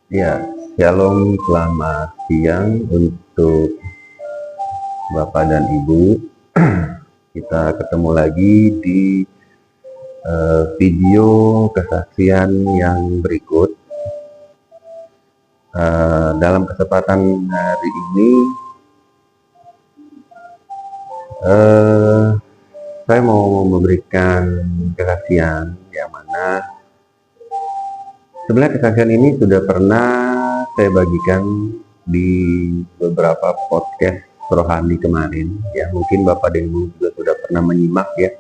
Ya, shalom, selamat siang untuk Bapak dan Ibu. Kita ketemu lagi di video kesaksian yang berikut. Dalam kesempatan hari ini, saya mau memberikan kesaksian yang mana sebenarnya kesaksian ini sudah pernah saya bagikan di beberapa podcast rohani kemarin. Ya, mungkin Bapak dan Ibu juga sudah pernah menyimak ya.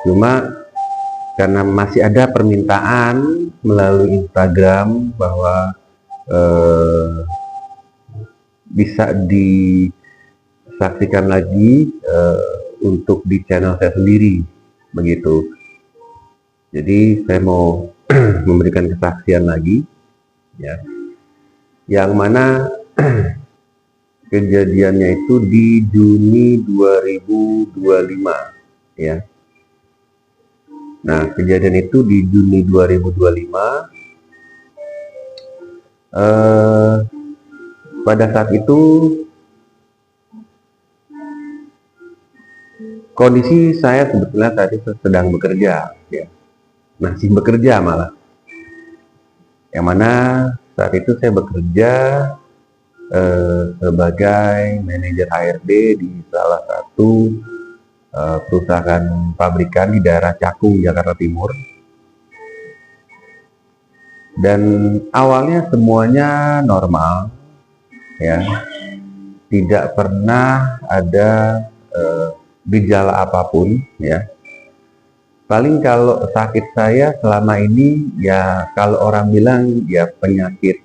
Cuma karena masih ada permintaan melalui Instagram bahwa bisa disaksikan lagi untuk di channel saya sendiri, begitu. Jadi saya mau memberikan kesaksian lagi, ya, yang mana kejadiannya itu di Juni 2025, ya. Nah, kejadian itu di Juni 2025. Pada saat itu kondisi saya sebetulnya tadi sedang bekerja, ya. Masih bekerja malah. Yang mana saat itu saya bekerja sebagai manajer HRD di salah satu perusahaan pabrikan di daerah Cakung, Jakarta Timur. Dan awalnya semuanya normal, ya, tidak pernah ada gejala apapun, ya. Paling kalau sakit saya selama ini, ya kalau orang bilang ya penyakit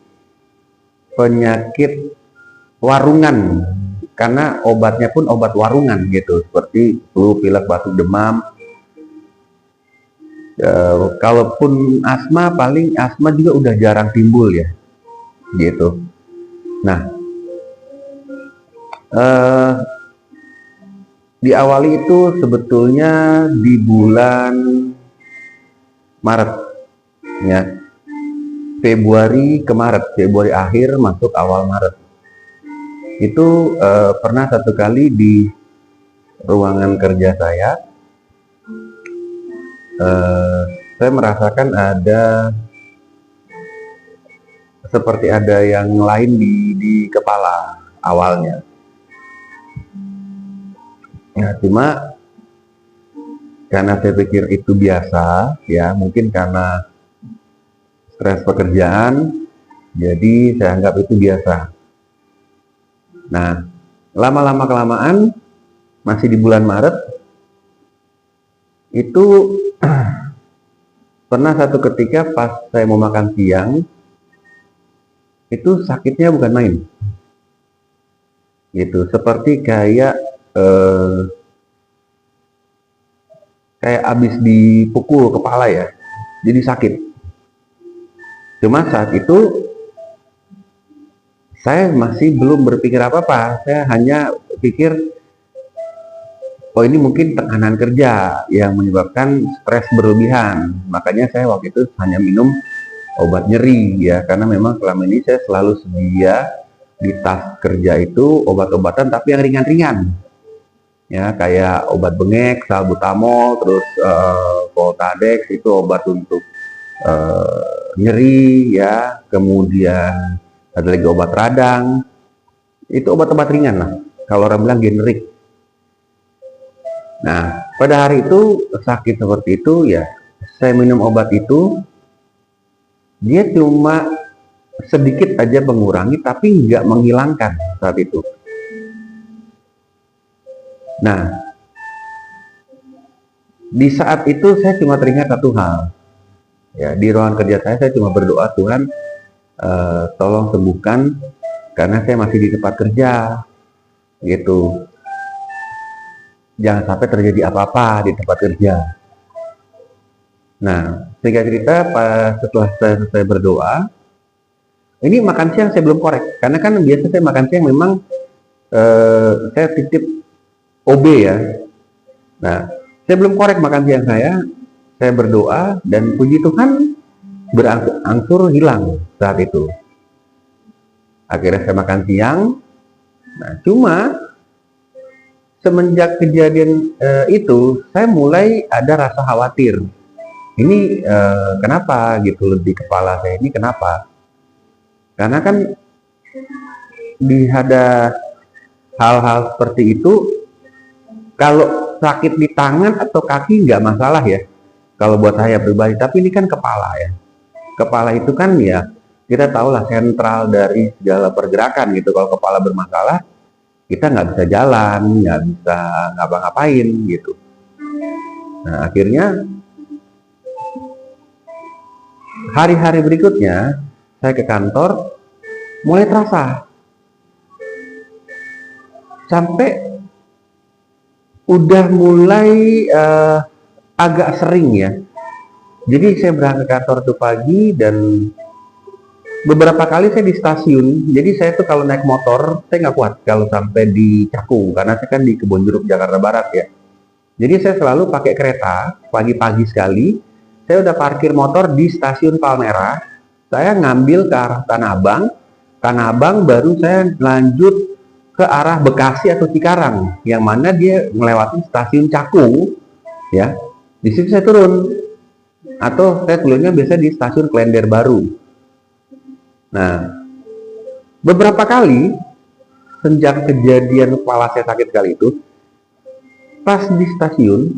warungan, karena obatnya pun obat warungan gitu, seperti flu, pilek, batuk, demam. Kalaupun asma, paling asma juga udah jarang timbul ya, gitu. Nah, diawali itu sebetulnya di bulan Maret, ya, Februari ke Maret, Februari akhir masuk awal Maret. Itu pernah satu kali di ruangan kerja saya, saya merasakan ada seperti ada yang lain di kepala awalnya. Nah, cuma karena saya pikir itu biasa, ya mungkin karena stres pekerjaan, jadi saya anggap itu biasa. Nah, lama-lama kelamaan, masih di bulan Maret, itu pernah satu ketika pas saya mau makan siang, itu sakitnya bukan main, gitu. Seperti kayak abis dipukul kepala ya, jadi sakit. Cuma saat itu saya masih belum berpikir apa-apa, saya hanya pikir, oh ini mungkin tekanan kerja yang menyebabkan stres berlebihan. Makanya saya waktu itu hanya minum obat nyeri ya, karena memang selama ini saya selalu sedia di tas kerja itu obat-obatan tapi yang ringan-ringan. Ya, kayak obat bengek, salbutamol, terus Voltadex itu obat untuk nyeri ya, kemudian ada lagi obat radang. Itu obat-obat ringan lah, kalau orang bilang generik. Nah, pada hari itu sakit seperti itu ya, saya minum obat itu, dia cuma sedikit aja mengurangi, tapi nggak menghilangkan saat itu. Nah, di saat itu saya cuma teringat satu hal, ya, di ruangan kerja saya cuma berdoa, Tuhan, tolong sembuhkan, karena saya masih di tempat kerja, gitu. Jangan sampai terjadi apa-apa di tempat kerja. Nah, singkat cerita, setelah saya selesai berdoa, ini makan siang saya belum korek, karena kan biasa saya makan siang memang saya titip OB ya. Nah, saya belum korek makan siang saya berdoa dan puji Tuhan, berangsur hilang saat itu. Akhirnya saya makan siang. Nah, cuma semenjak kejadian itu, saya mulai ada rasa khawatir. Ini kenapa gitu, di kepala saya ini kenapa? Karena kan ada hal-hal seperti itu, kalau sakit di tangan atau kaki nggak masalah ya, kalau buat saya pribadi. Tapi ini kan kepala ya. Kepala itu kan ya, kita tahulah sentral dari segala pergerakan gitu. Kalau kepala bermasalah, kita nggak bisa jalan, nggak bisa ngapa-ngapain gitu. Nah, akhirnya hari-hari berikutnya saya ke kantor, mulai terasa sampai udah mulai agak sering ya. Jadi saya berangkat ke kantor tuh pagi, dan beberapa kali saya di stasiun. Jadi saya tuh kalau naik motor, saya nggak kuat kalau sampai di Cakung, karena saya kan di Kebonjeruk, Jakarta Barat ya. Jadi saya selalu pakai kereta, pagi-pagi sekali. Saya udah parkir motor di stasiun Palmerah. Saya ngambil ke arah Tanah Abang. Tanah Abang baru saya lanjut ke arah Bekasi atau Cikarang, yang mana dia melewati stasiun Cakung ya. Di situ saya turun, atau saya turunnya biasa di stasiun Klender Baru. Nah, beberapa kali sejak kejadian kepala saya sakit kali itu, pas di stasiun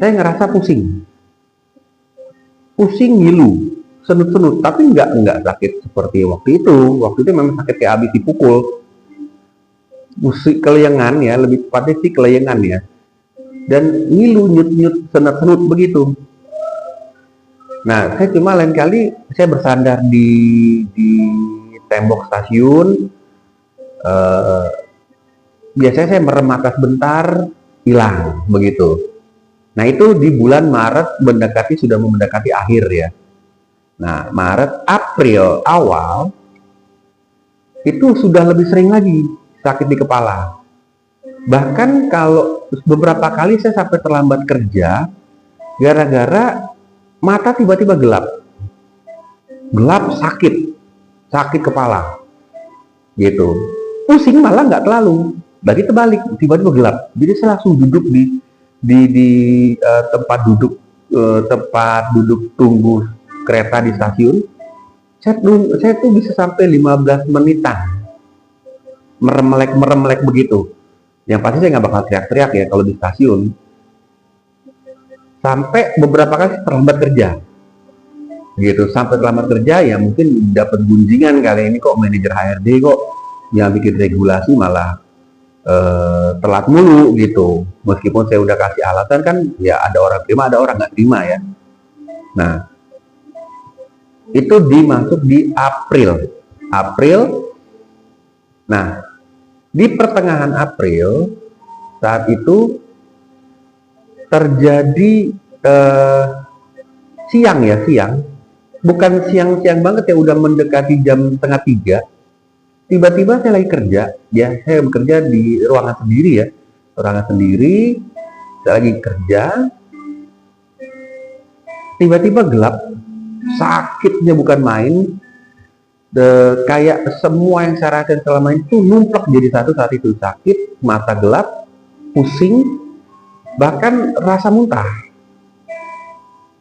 saya ngerasa pusing ngilu, senut-senut, tapi nggak sakit seperti waktu itu. Waktu itu memang sakit kayak habis dipukul, musik kelayangan ya, lebih tepatnya sih kelayangan ya, dan ngilu, nyut-nyut, senut-senut begitu. Nah, saya cuma lain kali saya bersandar di tembok stasiun. Biasanya saya merem mata sebentar, hilang begitu. Nah, itu di bulan Maret, sudah mendekati akhir ya. Nah, Maret, April awal itu sudah lebih sering lagi sakit di kepala. Bahkan kalau beberapa kali saya sampai terlambat kerja gara-gara mata tiba-tiba gelap, sakit kepala gitu. Pusing malah nggak terlalu, lagi terbalik, tiba-tiba gelap. Jadi saya langsung duduk di tempat duduk tunggu kereta di stasiun. Saya tuh bisa sampai 15 menitan merem-melek begitu. Yang pasti saya nggak bakal teriak-teriak ya kalau di stasiun. Sampai beberapa kali terlambat kerja gitu. Sampai terlambat kerja ya mungkin dapat gunjingan kali ini, kok manajer HRD kok yang bikin regulasi malah telat mulu gitu. Meskipun saya udah kasih alasan kan, ya ada orang terima, ada orang nggak terima ya. Nah, itu dimasuk di April. Nah, di pertengahan April saat itu terjadi siang, bukan siang banget ya, udah mendekati jam 2:30. Tiba-tiba saya lagi kerja, ya saya bekerja di ruangan sendiri, saya lagi kerja, tiba-tiba gelap, sakitnya bukan main, kayak semua yang saya rasain selama itu numplek jadi satu saat itu. Sakit, mata gelap, pusing, bahkan rasa muntah.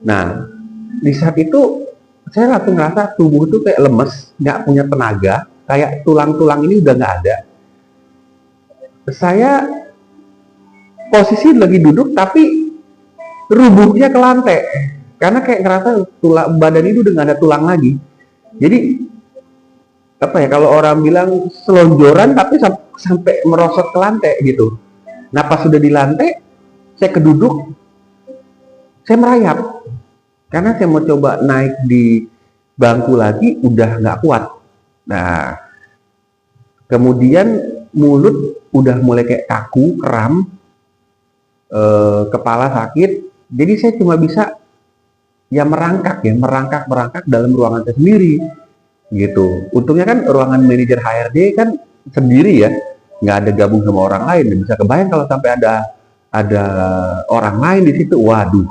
Nah, di saat itu saya langsung ngerasa tubuh itu kayak lemes, nggak punya tenaga, kayak tulang-tulang ini udah nggak ada. Saya posisi lagi duduk tapi rubuhnya ke lantai, karena kayak ngerasa badan itu udah nggak ada tulang lagi. Jadi apa ya, kalau orang bilang selonjoran tapi sampai merosot ke lantai gitu. Nah, pas sudah di lantai, saya keduduk, saya merayap karena saya mau coba naik di bangku lagi, udah nggak kuat. Nah, kemudian mulut udah mulai kayak kaku, kram, kepala sakit. Jadi saya cuma bisa ya merangkak dalam ruangan saya sendiri gitu. Untungnya kan ruangan manajer HRD kan sendiri ya, nggak ada gabung sama orang lain. Bisa kebayang kalau sampai ada orang lain di situ, waduh,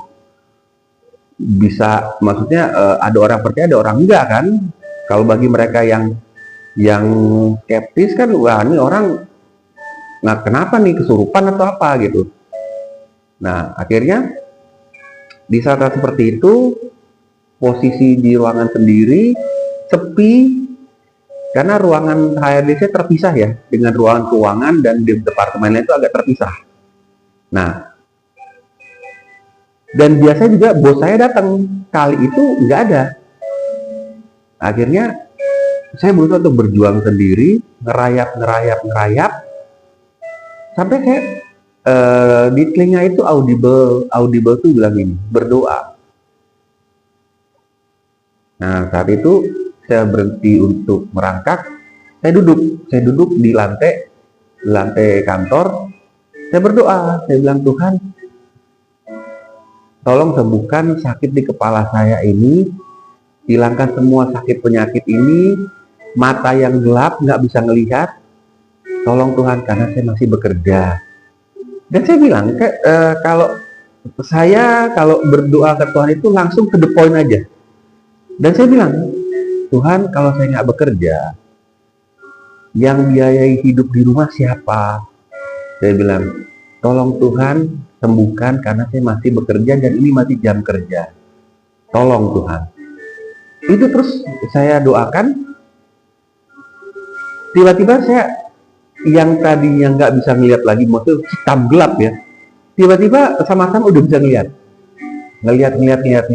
bisa, maksudnya ada orang percaya ada orang enggak kan. Kalau bagi mereka yang skeptis kan, wah ini orang, nah kenapa nih, kesurupan atau apa gitu. Nah akhirnya di saat seperti itu, posisi di ruangan sendiri, sepi, karena ruangan HRD saya terpisah ya, dengan ruangan keuangan dan di departemennya itu agak terpisah. Nah, dan biasanya juga bos saya datang, kali itu nggak ada. Akhirnya saya berusaha untuk berjuang sendiri, ngerayap, sampai saya di telinga itu audible tuh bilang ini, berdoa. Nah saat itu saya berhenti untuk merangkak, saya duduk di lantai kantor, saya berdoa, saya bilang, Tuhan, tolong sembuhkan sakit di kepala saya ini, hilangkan semua sakit penyakit ini, mata yang gelap nggak bisa ngelihat, tolong Tuhan, karena saya masih bekerja. Dan saya bilang, kalau berdoa ke Tuhan itu langsung to the point aja. Dan saya bilang, Tuhan, kalau saya nggak bekerja, yang biayai hidup di rumah siapa? Saya bilang, tolong Tuhan sembuhkan karena saya masih bekerja dan ini masih jam kerja. Tolong Tuhan. Itu terus saya doakan. Tiba-tiba saya yang tadinya nggak bisa ngeliat lagi, maksudnya hitam gelap ya, tiba-tiba sama-sama udah bisa ngeliat,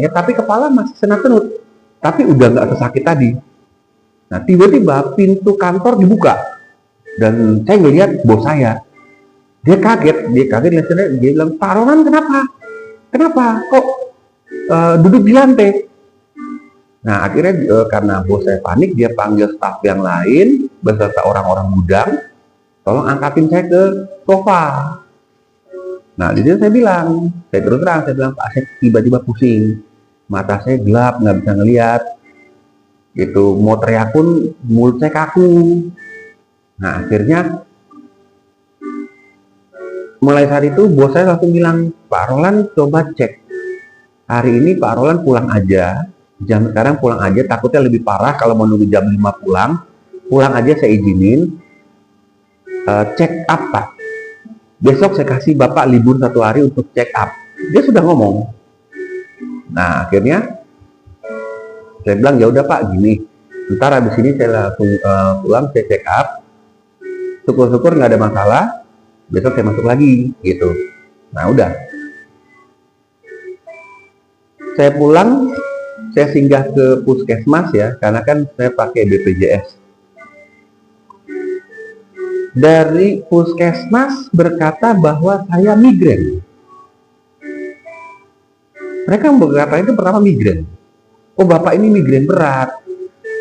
tapi kepala masih senat-senut, tapi udah nggak sesakit tadi. Nah tiba-tiba pintu kantor dibuka dan saya ngeliat bos saya, dia kaget lihat saya, dia bilang, Pak Roland kenapa kok duduk di lantai? Nah akhirnya karena bos saya panik, dia panggil staf yang lain beserta orang-orang gudang, tolong angkatin saya ke sofa. Nah di situ saya bilang, saya terus terang, saya bilang, Pak, saya tiba-tiba pusing, mata saya gelap, nggak bisa ngelihat, gitu, mau teriak pun mulut saya kaku. Nah akhirnya mulai saat itu bos saya langsung bilang, Pak Roland coba cek, hari ini Pak Roland pulang aja, jam sekarang pulang aja, takutnya lebih parah kalau mau nunggu jam 5 pulang aja, saya izinin. Check up Pak, besok saya kasih Bapak libur 1 hari untuk check up. Dia sudah ngomong. Nah akhirnya saya bilang, ya udah Pak, gini, ntar habis ini saya langsung pulang, saya check up, syukur-syukur nggak ada masalah, besok saya masuk lagi gitu. Nah udah, saya pulang, saya singgah ke puskesmas ya, karena kan saya pakai BPJS. Dari puskesmas berkata bahwa saya migrain. Mereka berkata itu pertama migrain. Oh Bapak ini migrain berat.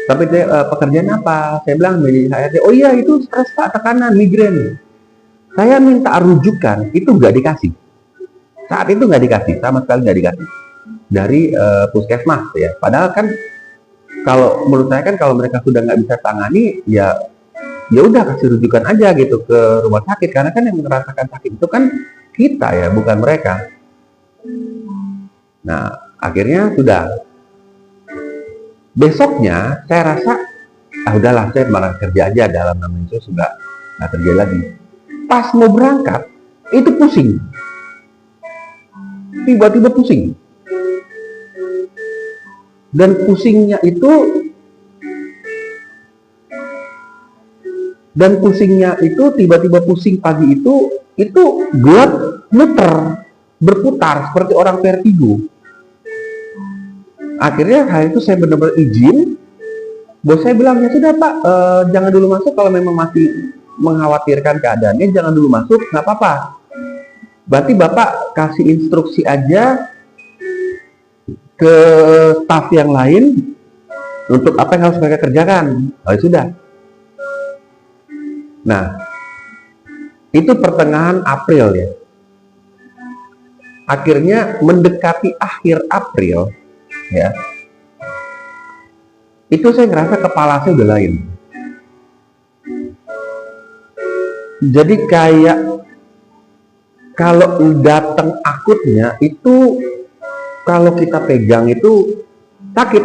Tapi pekerjaan apa? Saya bilang menjadi HRD. Oh iya itu stres Pak, tekanan, migrain. Saya minta rujukan, itu nggak dikasih. Saat itu nggak dikasih, sama sekali nggak dikasih dari puskesmas ya. Padahal kan kalau menurut saya kan kalau mereka sudah nggak bisa tangani, ya udah kasih rujukan aja gitu ke rumah sakit, karena kan yang merasakan sakit itu kan kita ya, bukan mereka. Nah akhirnya sudah, besoknya saya rasa udahlah, saya malah kerja aja, dalam namanya itu sudah nggak kerja lagi. Pas mau berangkat itu pusing, tiba-tiba pusing, dan pusingnya itu tiba-tiba pusing pagi itu gelap, muter, berputar seperti orang vertigo. Akhirnya hari itu saya benar-benar izin. Bos saya bilang, ya sudah Pak, jangan dulu masuk, kalau memang masih mengkhawatirkan keadaannya jangan dulu masuk, nggak apa-apa. Berarti Bapak kasih instruksi aja ke staf yang lain untuk apa yang harus mereka kerjakan. Oh sudah. Nah, itu pertengahan April ya. Akhirnya mendekati akhir April ya. Itu saya ngerasa kepala saya udah lain. Jadi kayak kalau datang akutnya itu kalau kita pegang itu sakit,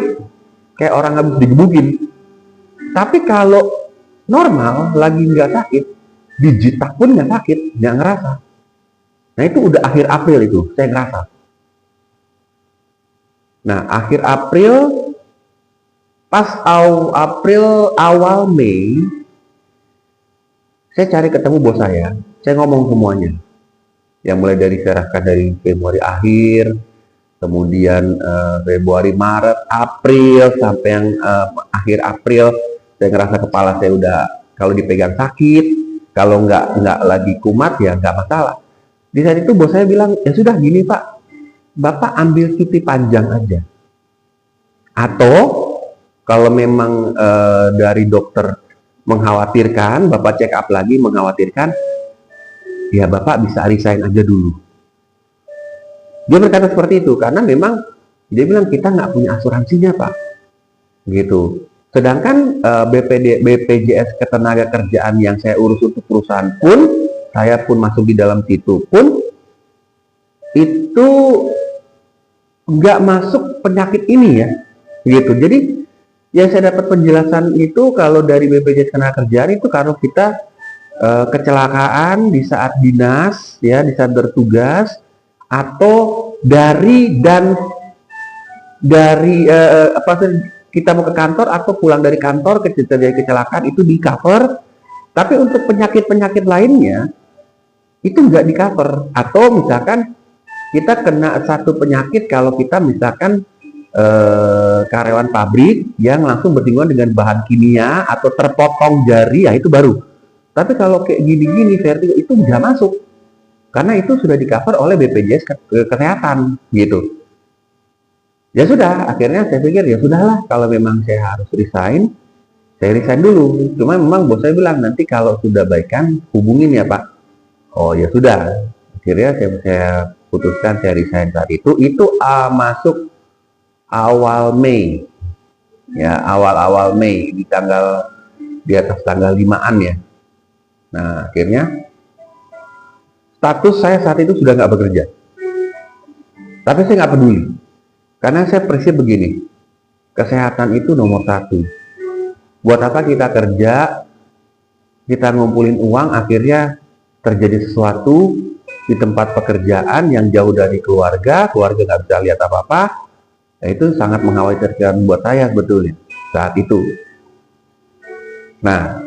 kayak orang habis digebukin. Tapi kalau normal, lagi nggak sakit, dijitak pun nggak sakit, nggak ngerasa. Nah itu udah akhir April itu, saya ngerasa. Nah akhir April, pas April awal Mei, saya cari ketemu bos saya ngomong semuanya. Yang mulai dari serahkan dari Februari akhir, kemudian Februari, Maret, April, sampai yang akhir April, saya ngerasa kepala saya udah kalau dipegang sakit, kalau nggak lagi kumat ya nggak masalah. Di saat itu bos saya bilang, ya sudah gini Pak, Bapak ambil cuti panjang aja. Atau kalau memang dari dokter mengkhawatirkan, Bapak check up lagi mengkhawatirkan, ya Bapak bisa resign aja dulu. Dia berkata seperti itu karena memang dia bilang kita nggak punya asuransinya Pak, gitu. Sedangkan BPJS Ketenagakerjaan yang saya urus untuk perusahaan pun, saya pun masuk di dalam situ pun, itu nggak masuk penyakit ini ya, gitu. Jadi yang saya dapat penjelasan itu kalau dari BPJS Ketenagakerjaan itu kalau kita kecelakaan di saat dinas, ya di saat bertugas, atau dari kita mau ke kantor atau pulang dari kantor terjadi kecelakaan itu di cover, tapi untuk penyakit-penyakit lainnya itu nggak di cover. Atau misalkan kita kena satu penyakit kalau kita misalkan karyawan pabrik yang langsung bersinggungan dengan bahan kimia atau terpotong jari, ya itu baru. Tapi kalau kayak gini-gini vertigo itu nggak masuk karena itu sudah di cover oleh BPJS Kesehatan, gitu. Ya sudah, akhirnya saya pikir ya sudahlah, kalau memang saya harus resign, saya resign dulu. Cuma memang bos saya bilang nanti kalau sudah baikan hubungin ya Pak. Oh ya sudah, akhirnya saya putuskan saya resign saat itu. Itu masuk awal Mei, ya awal Mei di atas tanggal 5-an ya. Nah akhirnya status saya saat itu sudah nggak bekerja, tapi saya nggak peduli. Karena saya prinsip begini, kesehatan itu nomor satu. Buat apa kita kerja, kita ngumpulin uang, akhirnya terjadi sesuatu di tempat pekerjaan yang jauh dari keluarga nggak bisa lihat apa-apa, ya itu sangat mengkhawatirkan buat saya sebetulnya saat itu. Nah,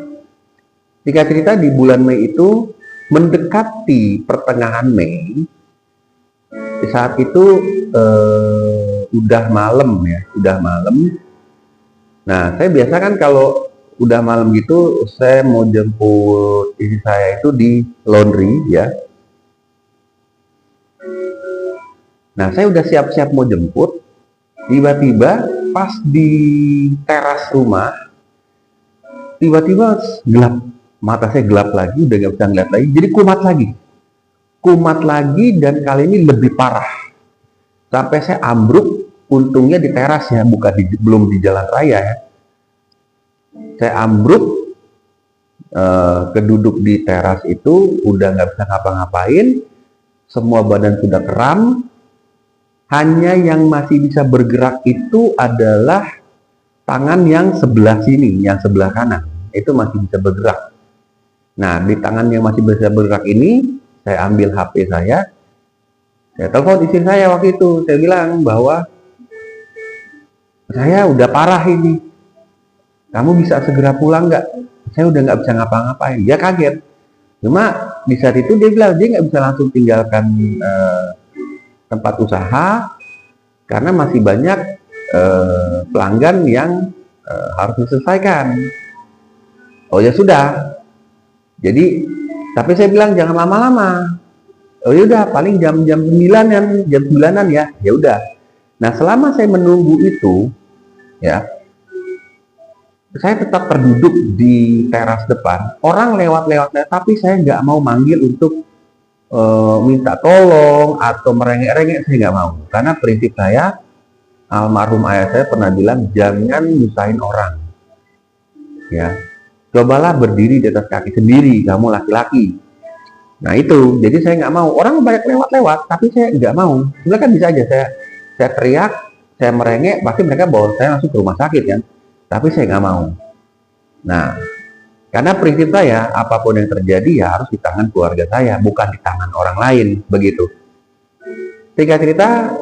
jika cerita di bulan Mei itu, mendekati pertengahan Mei, di saat itu udah malam ya, udah malam. Nah, saya biasa kan kalau udah malam gitu, saya mau jemput istri saya itu di laundry ya. Nah, saya udah siap-siap mau jemput, tiba-tiba pas di teras rumah, tiba-tiba gelap, mata saya gelap lagi, udah nggak bisa ngeliat lagi, jadi kumat lagi dan kali ini lebih parah. Sampai saya ambruk, untungnya di teras ya, belum di jalan raya ya. Saya ambruk, keduduk di teras itu, udah nggak bisa ngapa-ngapain, semua badan sudah kram, hanya yang masih bisa bergerak itu adalah tangan yang sebelah sini, yang sebelah kanan, itu masih bisa bergerak. Nah, di tangan yang masih bisa bergerak ini, saya ambil HP saya telepon istri saya waktu itu, saya bilang bahwa saya udah parah ini, kamu bisa segera pulang nggak? Saya udah nggak bisa ngapa-ngapain. Dia kaget. Cuma di saat itu dia bilang dia nggak bisa langsung tinggalkan tempat usaha karena masih banyak pelanggan yang harus diselesaikan. Oh ya sudah. Jadi, tapi saya bilang jangan lama-lama. Oh yaudah, paling jam 9-an ya. Ya udah. Nah, selama saya menunggu itu, ya, saya tetap terduduk di teras depan. Orang lewat-lewat, tapi saya nggak mau manggil untuk minta tolong atau merengek-rengek, saya nggak mau. Karena prinsip saya, almarhum ayah saya pernah bilang, jangan nyusahin orang. Ya, cobalah berdiri di atas kaki sendiri, kamu laki-laki. Nah itu, jadi saya nggak mau. Orang banyak lewat-lewat, tapi saya nggak mau. Sebenarnya kan bisa aja saya saya teriak, saya merengek, pasti mereka bawa saya langsung ke rumah sakit kan. Tapi saya nggak mau. Nah, karena prinsip saya, apapun yang terjadi ya harus di tangan keluarga saya, bukan di tangan orang lain, begitu. Singkat cerita,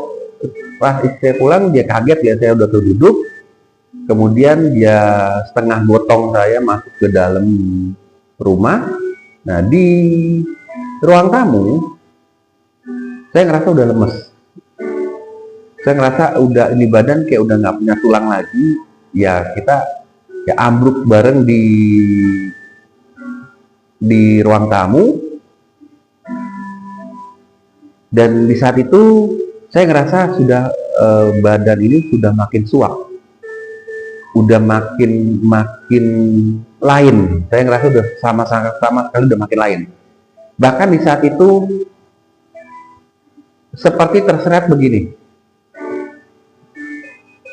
pas istri pulang dia kaget ya, saya udah tuh duduk, kemudian dia setengah gotong saya masuk ke dalam rumah. Nah, di ruang tamu saya ngerasa udah lemes, saya ngerasa udah ini badan kayak udah nggak punya tulang lagi. Ya kita ya ambruk bareng di ruang tamu. Dan di saat itu saya ngerasa sudah badan ini sudah makin suak, udah makin lain. Saya ngerasa udah sama sekali udah makin lain. Bahkan di saat itu seperti terseret begini,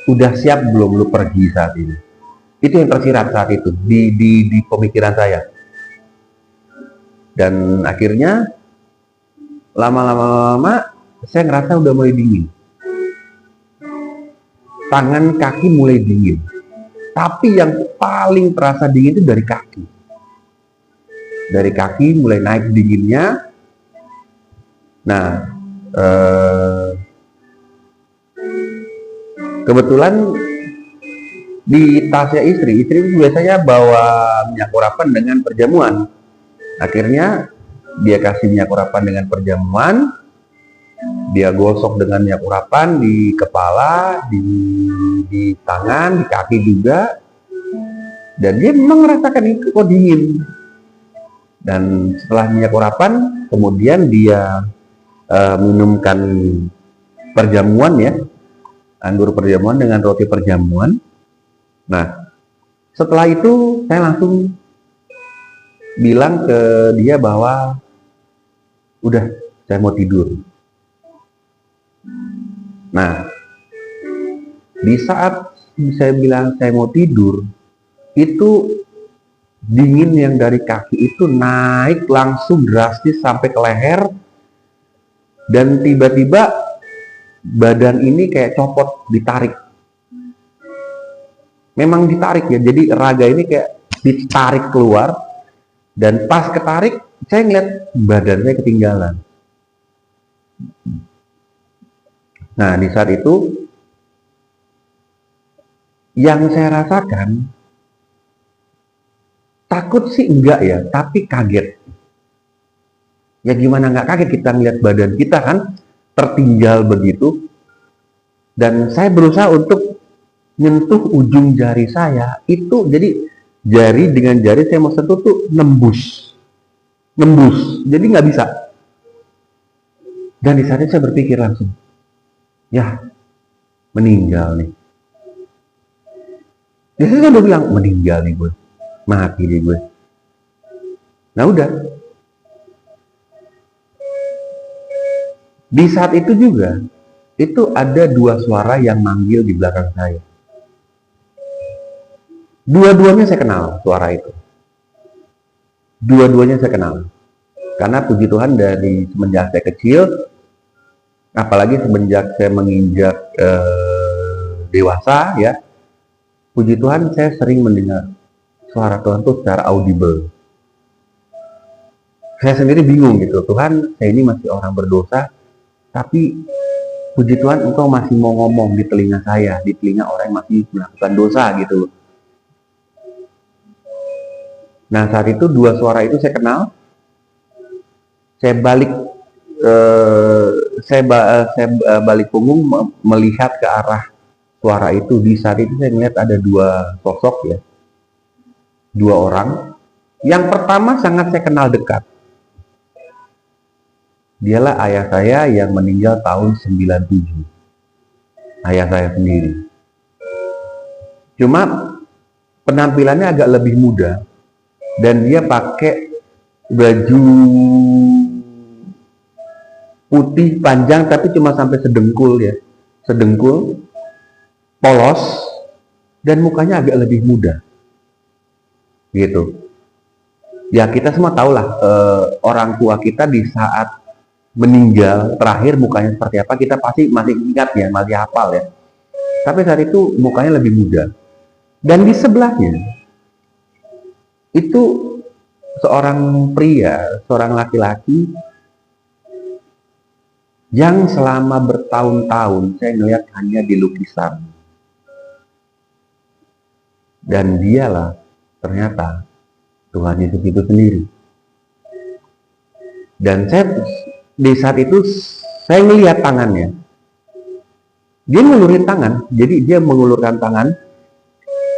udah siap belum lu pergi saat ini? Itu yang tersirat saat itu di pemikiran saya. Dan akhirnya lama-lama saya ngerasa udah mulai dingin, tangan kaki mulai dingin. Tapi yang paling terasa dingin itu dari kaki. Dari kaki mulai naik dinginnya. Nah, kebetulan di tasnya istri biasanya bawa minyak urapan dengan perjamuan. Akhirnya dia kasih minyak urapan dengan perjamuan, dia gosok dengan minyak urapan di kepala, di tangan, di kaki juga. Dan dia memang merasakan itu kok dingin. Dan setelah minyak urapan, kemudian dia minumkan perjamuan ya, anggur perjamuan dengan roti perjamuan. Nah, setelah itu saya langsung bilang ke dia bahwa udah, saya mau tidur. Nah, di saat saya bilang saya mau tidur, itu dingin yang dari kaki itu naik langsung drastis sampai ke leher. Dan tiba-tiba badan ini kayak copot, ditarik. Memang ditarik ya, jadi raga ini kayak ditarik keluar. Dan pas ketarik, saya ngeliat badan saya ketinggalan. Nah, di saat itu yang saya rasakan, takut sih enggak ya, tapi kaget. Ya gimana nggak kaget, kita ngeliat badan kita kan tertinggal begitu. Dan saya berusaha untuk nyentuh ujung jari saya, itu jadi jari dengan jari saya mau sentuh tuh nembus, jadi nggak bisa. Dan di saat itu saya berpikir langsung, ya meninggal nih. Biasanya saya udah bilang meninggal nih gue, mati nih gue. Nah udah, di saat itu juga itu ada dua suara yang manggil di belakang saya. Dua-duanya saya kenal suara itu. Dua-duanya saya kenal. Karena puji Tuhan dari semenjak saya kecil, apalagi semenjak saya menginjak dewasa ya, puji Tuhan saya sering mendengar suara Tuhan itu secara audible. Saya sendiri bingung gitu, Tuhan saya ini masih orang berdosa, tapi puji Tuhan Engkau masih mau ngomong di telinga saya, di telinga orang yang masih melakukan dosa gitu. Nah saat itu dua suara itu saya kenal. Saya balik punggung melihat ke arah suara itu. Di saat itu saya melihat ada dua sosok ya, dua orang. Yang pertama sangat saya kenal dekat. Dialah ayah saya yang meninggal tahun 97. Ayah saya sendiri. Cuma penampilannya agak lebih muda. Dan dia pakai baju putih panjang tapi cuma sampai sedengkul ya, sedengkul, polos, dan mukanya agak lebih muda gitu. Ya kita semua tahulah orang tua kita di saat meninggal terakhir mukanya seperti apa kita pasti masih ingat ya, masih hafal ya. Tapi saat itu mukanya lebih muda. Dan di sebelahnya itu seorang pria, seorang laki-laki yang selama bertahun-tahun saya melihat hanya di lukisan. Dan dialah ternyata Tuhan Yesus itu sendiri. Dan saya di saat itu saya melihat tangannya. Dia ngulurin tangan, jadi dia mengulurkan tangan.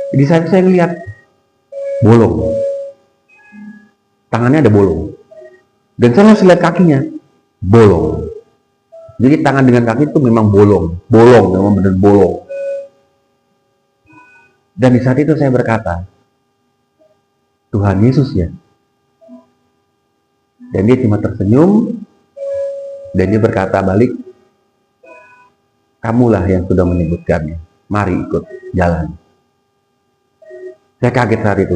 Di saat saya melihat bolong. Tangannya ada bolong. Dan saya harus lihat kakinya, bolong. Jadi tangan dengan kaki itu memang bolong, memang benar bolong. Dan di saat itu saya berkata, Tuhan Yesus ya. Dan dia cuma tersenyum, dan dia berkata balik, kamulah yang sudah menyebutkannya, mari ikut jalan. Saya kaget saat itu,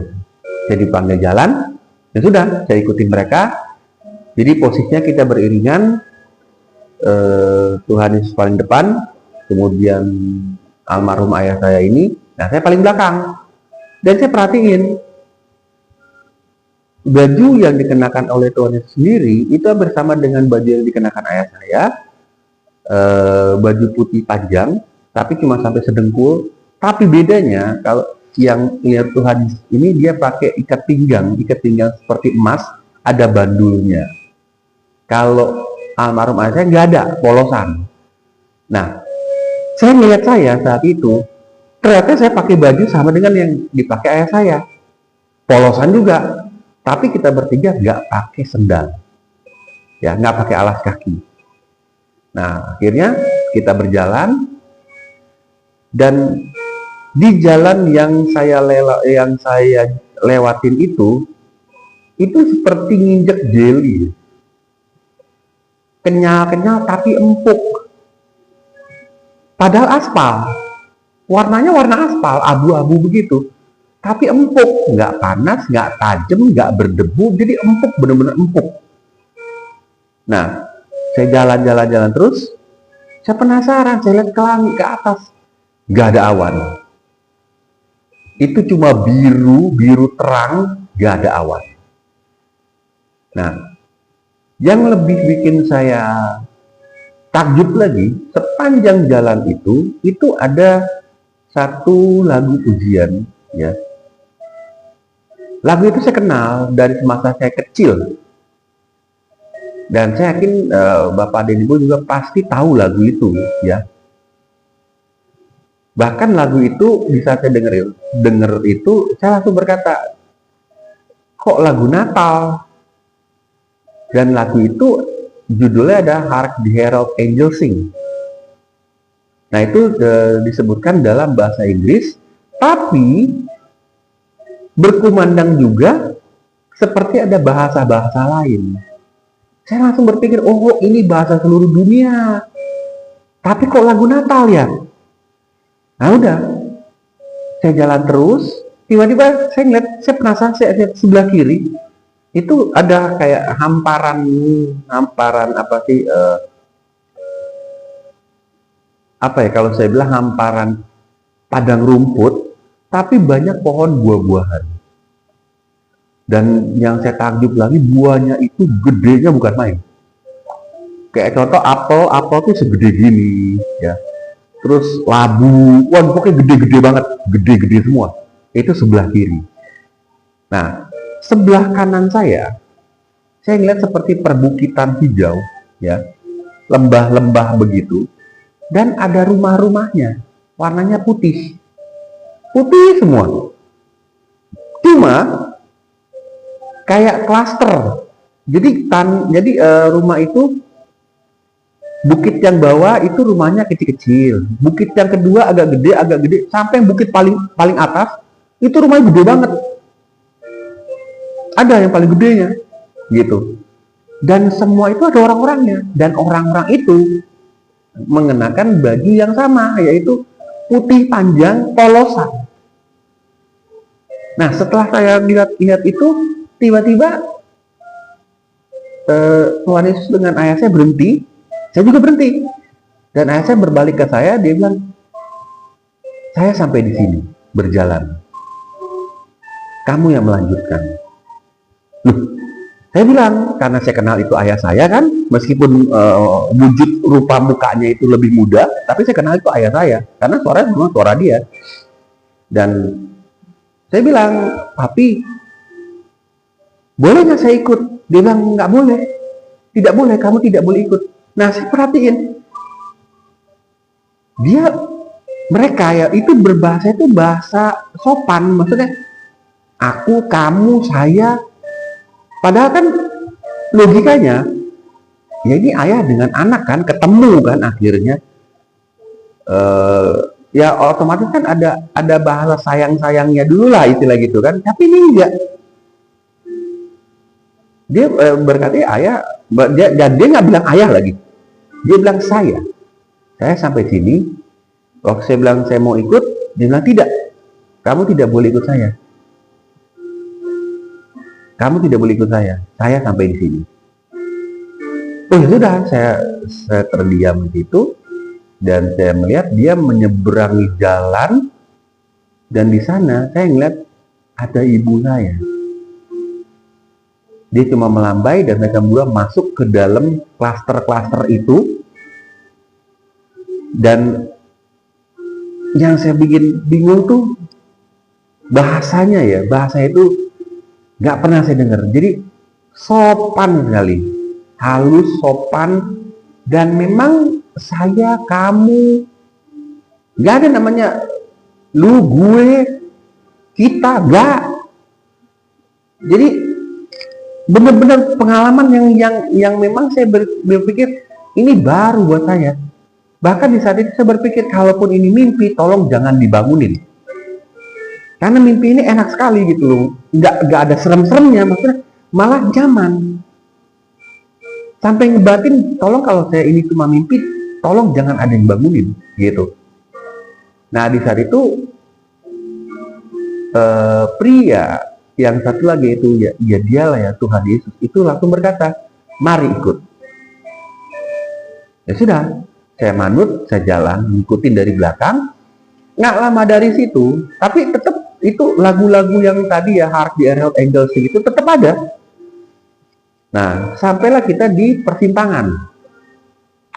saya dipanggil jalan, ya sudah, saya ikutin mereka. Jadi posisinya kita beriringan, Tuhan Yesus paling depan, kemudian almarhum ayah saya ini, nah saya paling belakang. Dan saya perhatiin baju yang dikenakan oleh Tuhan Yesus sendiri itu bersama dengan baju yang dikenakan ayah saya, baju putih panjang, tapi cuma sampai sedengkul. Tapi bedanya kalau yang lihat Tuhan ini dia pakai ikat pinggang seperti emas, ada bandulnya. Kalau almarhum ayah saya nggak ada, polosan. Nah, saya melihat saya saat itu, ternyata saya pakai baju sama dengan yang dipakai ayah saya, polosan juga. Tapi kita bertiga nggak pakai sendal, ya nggak pakai alas kaki. Nah, akhirnya kita berjalan, dan di jalan yang saya lewatin itu seperti nginjek jeli. Kenyal-kenyal tapi empuk. Padahal aspal. Warnanya warna aspal, abu-abu begitu. Tapi empuk, nggak panas, nggak tajam, nggak berdebu, jadi empuk, benar-benar empuk. Nah, saya jalan-jalan terus, saya penasaran, saya lihat ke langit, ke atas, nggak ada awan. Itu cuma biru terang, nggak ada awan. Nah, yang lebih bikin saya takjub lagi, sepanjang jalan itu ada satu lagu pujian, ya. Lagu itu saya kenal dari semasa saya kecil. Dan saya yakin Bapak dan Ibu juga pasti tahu lagu itu, ya. Bahkan lagu itu bisa saya denger itu, saya langsung berkata, kok lagu Natal? Dan lagu itu judulnya ada Hark the Herald Angels Sing. Nah itu disebutkan dalam bahasa Inggris, tapi berkumandang juga seperti ada bahasa-bahasa lain. Saya langsung berpikir, oh ini bahasa seluruh dunia. Tapi kok lagu Natal ya? Nah udah, saya jalan terus, tiba-tiba saya ngeliat, saya penasaran, saya lihat sebelah kiri, itu ada kayak hamparan apa sih, apa ya kalau saya bilang hamparan padang rumput, tapi banyak pohon buah-buahan. Dan yang saya takjub lagi, buahnya itu gedenya bukan main. Kayak contoh apel tuh segede gini, ya. Terus labu, wah pokoknya gede-gede banget, gede-gede semua. Itu sebelah kiri. Nah, sebelah kanan saya ngeliat seperti perbukitan hijau, ya, lembah-lembah begitu, dan ada rumah-rumahnya, warnanya putih semua. Cuma kayak klaster. Jadi rumah itu, bukit yang bawah itu rumahnya kecil-kecil, bukit yang kedua agak gede, sampai bukit paling atas itu rumahnya gede banget. Ada yang paling gedenya, gitu. Dan semua itu ada orang-orangnya, dan orang-orang itu mengenakan baju yang sama, yaitu putih panjang polosan. Nah, setelah saya lihat itu, tiba-tiba Tuhan Yesus dengan ayah saya berhenti, saya juga berhenti. Dan ayah saya berbalik ke saya, dia bilang, saya sampai di sini berjalan, kamu yang melanjutkan. Loh, saya bilang, karena saya kenal itu ayah saya kan, meskipun wujud rupa mukanya itu lebih muda, tapi saya kenal itu ayah saya, karena suaranya memang suara dia. Dan saya bilang, papi, boleh nggak saya ikut? Dia bilang, nggak boleh. Tidak boleh, kamu tidak boleh ikut. Nah, saya perhatiin. Mereka ya, itu berbahasa itu bahasa sopan. Maksudnya, aku, kamu, saya. Padahal kan logikanya, ya ini ayah dengan anak kan, ketemu kan akhirnya. Ya otomatis kan ada bahasa sayang-sayangnya dulu lah istilah gitu kan. Tapi ini enggak. Dia berkata ayah, dan dia nggak bilang ayah lagi. Dia bilang saya sampai sini. Waktu saya bilang saya mau ikut, dia bilang tidak. Kamu tidak boleh ikut saya. Kamu tidak boleh ikut saya. Saya sampai di sini. Oh ya sudah, saya terdiam di situ dan saya melihat dia menyeberangi jalan dan di sana saya melihat ada ibu saya. Dia cuma melambai dan mereka berdua masuk ke dalam klaster-klaster itu. Dan yang saya bikin bingung tuh bahasanya ya, bahasa itu nggak pernah saya dengar. Jadi sopan sekali, halus, sopan, dan memang saya, kamu, nggak ada namanya lu, gue, kita, nggak. Jadi benar-benar pengalaman yang memang saya berpikir ini baru buat saya. Bahkan di saat itu saya berpikir, kalaupun ini mimpi, tolong jangan dibangunin. Karena mimpi ini enak sekali gitu loh. Nggak ada serem-seremnya, maksudnya malah nyaman. Sampai ngebatin, tolong kalau saya ini cuma mimpi, tolong jangan ada yang bangunin gitu. Nah di saat itu pria yang satu lagi itu ya dialah ya Tuhan Yesus itu langsung berkata, mari ikut. Ya sudah, saya manut, saya jalan, ngikutin dari belakang. Nggak lama dari situ, tapi tetap itu lagu-lagu yang tadi ya, Hark the Herald Angels itu tetap ada. Nah, sampailah kita di persimpangan.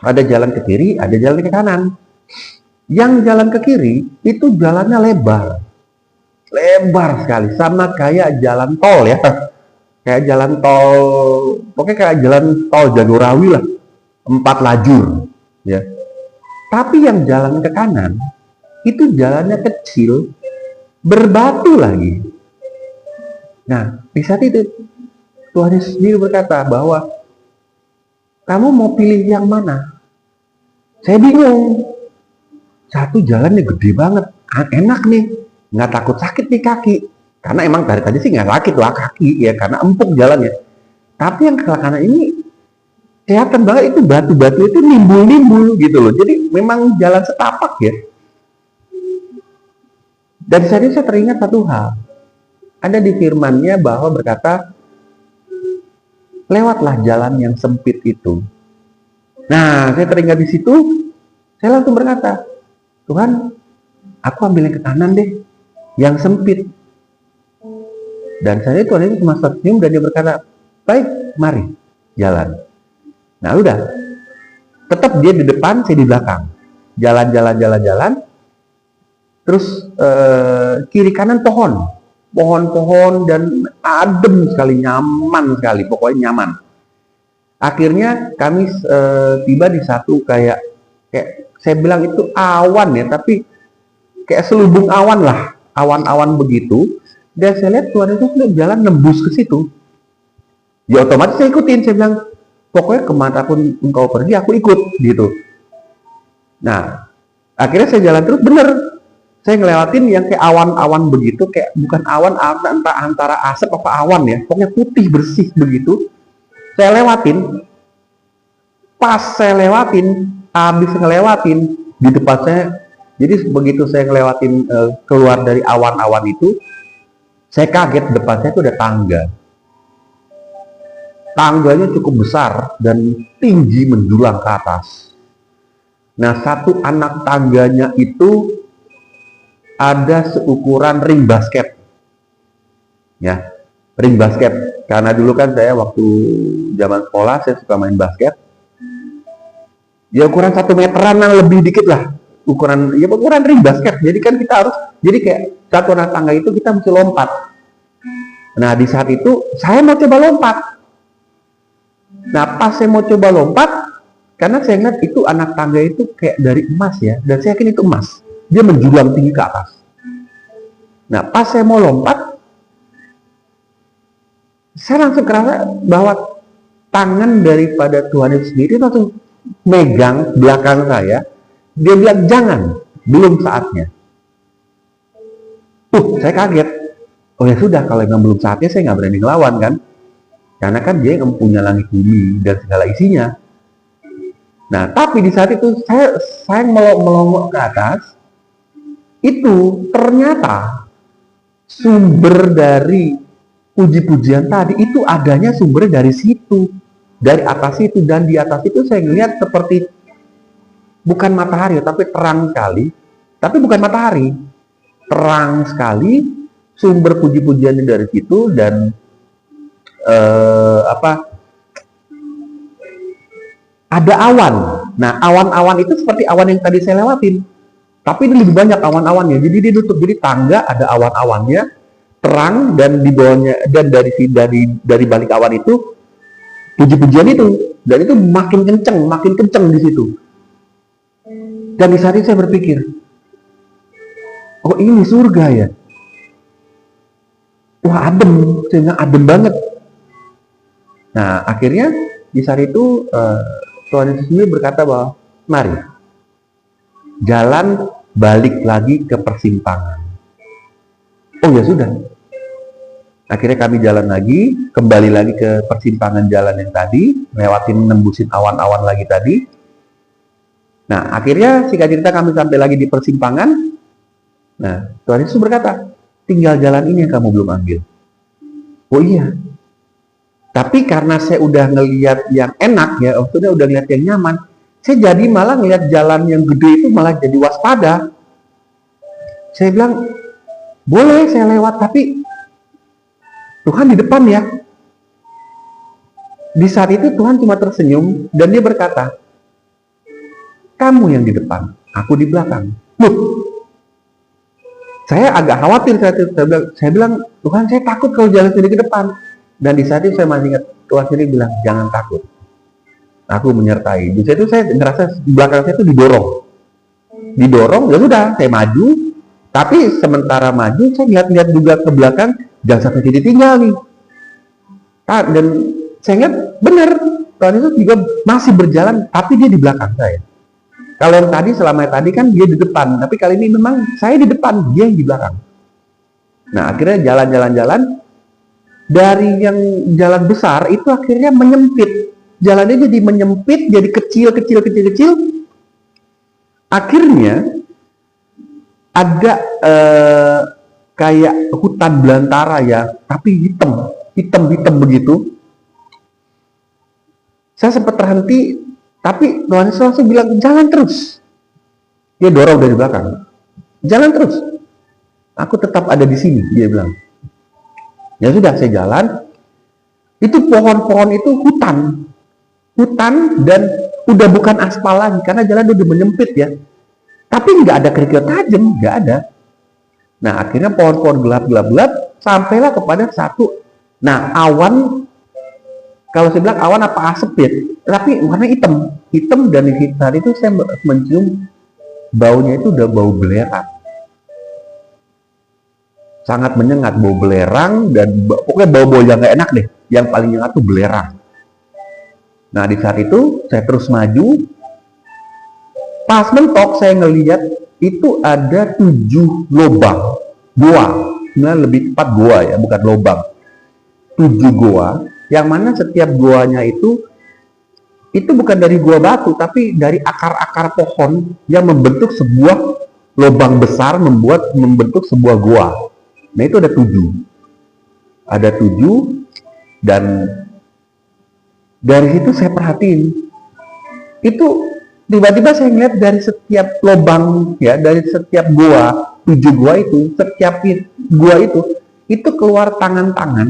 Ada jalan ke kiri, ada jalan ke kanan. Yang jalan ke kiri itu jalannya lebar. Lebar sekali, sama kayak jalan tol ya. Kayak jalan tol, pokoknya kayak jalan tol Jagorawi lah. 4 lajur ya. Tapi yang jalan ke kanan itu jalannya kecil, berbatu lagi. Nah, di saat itu Tuhan Yesus sendiri berkata bahwa kamu mau pilih yang mana? Saya bingung. Satu jalannya gede banget, enak nih, nggak takut sakit di kaki. Karena emang dari tadi sih nggak sakit lah kaki ya, karena empuk jalannya. Tapi yang ke kanan ini kelihatan banget itu batu-batu itu nimbul-nimbul gitu loh. Jadi memang jalan setapak ya. Dan saat itu saya teringat satu hal. Ada di firman-Nya bahwa berkata, lewatlah jalan yang sempit itu. Nah, saya teringat di situ, saya langsung berkata, Tuhan, aku ambil yang ke kanan deh, yang sempit. Dan saya itu Tuhan itu cuma tersenyum dan dia berkata, baik, mari, jalan. Nah udah, tetap dia di depan, saya di belakang. Jalan. Terus kiri kanan pohon-pohon dan adem sekali, nyaman sekali, pokoknya nyaman. Akhirnya kami tiba di satu kayak saya bilang itu awan ya, tapi kayak selubung awan lah, awan-awan begitu. Dan saya lihat Tuhan itu jalan nembus ke situ. Ya otomatis saya ikutin, saya bilang, pokoknya kemanapun engkau pergi, aku ikut gitu. Nah, akhirnya saya jalan terus, bener. Saya ngelewatin yang kayak awan-awan begitu, kayak bukan awan, antara asap apa awan ya, pokoknya putih bersih begitu. Saya lewatin, pas saya lewatin, habis ngelewatin di depan saya. Jadi begitu saya ngelewatin keluar dari awan-awan itu, saya kaget depan saya itu ada tangga. Tangganya cukup besar dan tinggi menjulang ke atas. Nah, satu anak tangganya itu ada seukuran ring basket. Ya, ring basket. Karena dulu kan saya waktu zaman sekolah saya suka main basket. Ya ukuran 1 meteran lebih dikit lah. Ukuran ring basket. Jadi kan kita harus, jadi kayak satu anak tangga itu kita mesti lompat. Nah, di saat itu saya mau coba lompat. Nah, pas saya mau coba lompat, karena saya ingat itu anak tangga itu kayak dari emas ya, dan saya yakin itu emas. Dia menjulang tinggi ke atas. Nah, pas saya mau lompat, saya langsung kerasa bahwa tangan daripada Tuhan itu sendiri langsung megang belakang saya. Dia bilang, jangan, belum saatnya. Saya kaget. Oh ya sudah, kalau memang belum saatnya saya nggak berani ngelawan kan. Karena kan dia yang mempunyai langit bumi dan segala isinya. Nah, tapi di saat itu saya melongo ke atas, itu ternyata sumber dari puji-pujian tadi itu adanya sumber dari situ, dari atas itu. Dan di atas itu saya melihat seperti bukan matahari, tapi terang sekali. Tapi bukan matahari, terang sekali. Sumber puji-pujiannya dari situ dan ada awan. Nah, awan-awan itu seperti awan yang tadi saya lewatin, tapi ini lebih banyak awan-awannya. Jadi dia tutup, jadi tangga ada awan-awannya, terang, dan di bawahnya dan dari balik awan itu puji-pujian itu, dan itu makin kenceng di situ. Dan di saat itu saya berpikir, oh ini surga ya. Wah, adem, sehingga adem banget. Nah, akhirnya di saat itu Tuhan Yesus sendiri berkata bahwa mari jalan balik lagi ke persimpangan. Oh ya sudah. Akhirnya kami jalan lagi, kembali lagi ke persimpangan jalan yang tadi, lewatin nembusin awan-awan lagi tadi. Nah, akhirnya singkat cerita kami sampai lagi di persimpangan. Nah, Tuhan Yesus berkata, tinggal jalan ini yang kamu belum ambil. Oh iya. Tapi karena saya udah ngelihat yang enak ya, maksudnya udah ngelihat yang nyaman, saya jadi malah ngelihat jalan yang gede itu malah jadi waspada. Saya bilang, boleh saya lewat, tapi Tuhan di depan ya. Di saat itu Tuhan cuma tersenyum dan dia berkata, kamu yang di depan, aku di belakang. Loh, saya agak khawatir saat itu. Saya bilang, Tuhan saya takut kalau jalan sendiri ke depan. Dan di saat itu saya masih ingat Tuhan sendiri bilang, jangan takut, aku menyertai. Di saat itu saya ngerasa di belakang saya itu didorong. Ya sudah, saya maju. Tapi sementara maju, saya lihat-lihat juga ke belakang, jangan sampai ditinggal nih. Dan saya ingat benar, Tuhan itu juga masih berjalan, tapi dia di belakang saya. Kalau yang tadi, selama tadi kan dia di depan, tapi kali ini memang saya di depan, dia yang di belakang. Nah, akhirnya jalan-jalan, dari yang jalan besar itu akhirnya menyempit. Jalannya jadi menyempit, jadi kecil. Akhirnya ada kayak hutan belantara ya, tapi hitam begitu. Saya sempat terhenti, tapi Tuhan Yesus langsung bilang, jalan terus. Dia dorong dari belakang, jalan terus. Aku tetap ada di sini, dia bilang. Ya sudah, saya jalan. Itu pohon-pohon itu hutan dan udah bukan aspal lagi karena jalan udah menyempit ya. Tapi nggak ada kerikil tajam, nggak ada. Nah, akhirnya pohon-pohon gelap, sampailah kepada satu. Nah, awan, kalau saya bilang awan apa asap ya, tapi warna hitam dan di sekitar itu saya mencium baunya itu udah bau belerang. Sangat menyengat, bau belerang, dan pokoknya bau-bau yang gak enak deh. Yang paling nyengat tuh belerang. Nah, di saat itu saya terus maju. Pas mentok saya ngelihat itu ada 7 lubang goa. Sebenarnya lebih tepat goa ya, bukan lubang. 7 goa, yang mana setiap goanya itu bukan dari goa batu, tapi dari akar-akar pohon yang membentuk sebuah lubang besar, membentuk sebuah goa. Nah, itu ada 7. Dan Dari situ saya perhatiin, itu tiba-tiba saya ngeliat dari setiap lubang ya, dari setiap gua, 7 gua itu, setiap gua itu keluar tangan-tangan,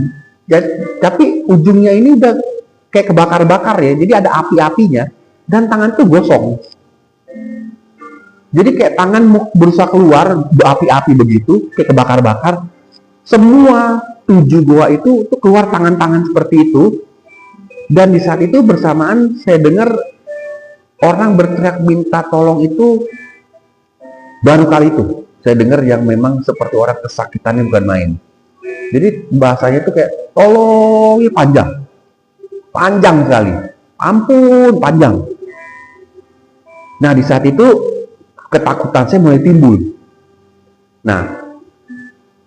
tapi ujungnya ini udah kayak kebakar-bakar ya, jadi ada api-apinya, dan tangan tuh gosong. Jadi kayak tangan berusaha keluar, api-api begitu, kayak kebakar-bakar. Semua 7 gua itu keluar tangan-tangan seperti itu. Dan di saat itu bersamaan saya dengar orang berteriak minta tolong itu baru kali itu. Saya dengar yang memang seperti orang kesakitannya bukan main. Jadi bahasanya itu kayak tolong, ya panjang. Panjang sekali. Ampun, panjang. Nah, di saat itu ketakutan saya mulai timbul. Nah,